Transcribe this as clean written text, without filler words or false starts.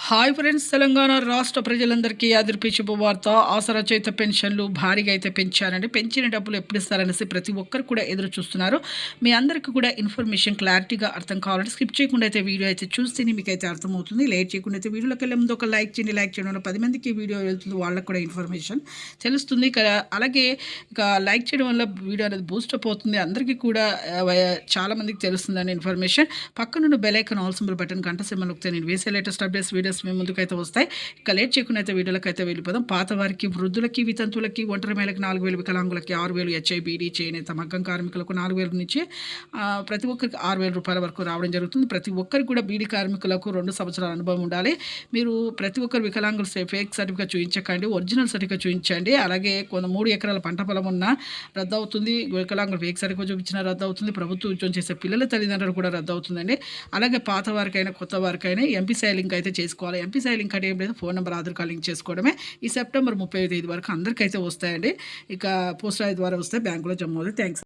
Hi friends, Telangana రాష్ట్ర ప్రజలందరికీ అదిరిపే శుభవార్త. ఆసరా చేత పెన్షన్లు భారీగా అయితే పెంచారండి. పెంచిన డబ్బులు ఎప్పుడు ఇస్తారనేసి ప్రతి ఒక్కరు కూడా ఎదురు చూస్తున్నారు. మీ అందరికీ కూడా ఇన్ఫర్మేషన్ క్లారిటీగా అర్థం కావాలంటే స్కిప్ చేయకుండా అయితే వీడియో అయితే చూస్తేనే మీకు అయితే అర్థమవుతుంది. లేట్ చేయకుండా అయితే వీడియోలోకి వెళ్ళే ముందు ఒక లైక్ చేయండి. లైక్ చేయడం వల్ల 10 మందికి వీడియో వెళ్తుంది, వాళ్ళకి కూడా ఇన్ఫర్మేషన్ తెలుస్తుంది. అలాగే ఇక లైక్ చేయడం వల్ల వీడియో అనేది బూస్టప్ అవుతుంది. అందరికీ కూడా చాలామందికి తెలుస్తుందని ఇన్ఫర్మేషన్. పక్కనున్న bell icon all symbol button గంట సింబల్ నొక్కితే నేను వేసే లేటెస్ట్ అప్డేట్స్ వీడియోస్ మీ ముందుకైతే వస్తాయి. ఇక లేట్ చేయకుండా అయితే వీడియోలకు అయితే వెళ్ళిపోదాం. పాత వారికి, వృద్ధులకి, వితంతులకి, ఒంటరి మహిళకి 4,000, వికలాంగులకి 6,000, హెచ్ఐబీడీ, చేనేత, మగ్గం కార్మికులకు 4,000 నుంచి ప్రతి ఒక్కరికి 6,000 రూపాయల వరకు రావడం జరుగుతుంది. ప్రతి ఒక్కరికి కూడా బీడీ కార్మికులకు 2 సంవత్సరాల అనుభవం ఉండాలి. మీరు ప్రతి ఒక్కరు వికలాంగులు ఫేక్ సర్టిఫికేట్ చూపించకండి, ఒరిజినల్ సర్టిఫికేట్ చూపించండి. అలాగే 3 ఎకరాల పంట పొలం ఉన్నా రద్దు అవుతుంది. వికలాంగులు ఫేక్ సర్టిఫికేట్ చూపించినా రద్దు అవుతుంది. ప్రభుత్వం ఉద్యోగం చేసే పిల్లల తల్లిదండ్రులు కూడా రద్దు అవుతుందండి. అలాగే పాత వారికైనా కొత్త వారికైనా ఎంపీసీ లింక్ అయితే చేసుకోవాలి. ఎంపీసీ లింక్ అంటే ఏం లేదు, phone number, Aadhaar card link చేసుకోవడమే. ఈ సెప్టెంబర్ 35 వరకు అందరికైతే వస్తాయండి. ఇక పోస్ట్ ద్వారా వస్తాయి, బ్యాంకులో జమ అవుతాయి. థ్యాంక్స్.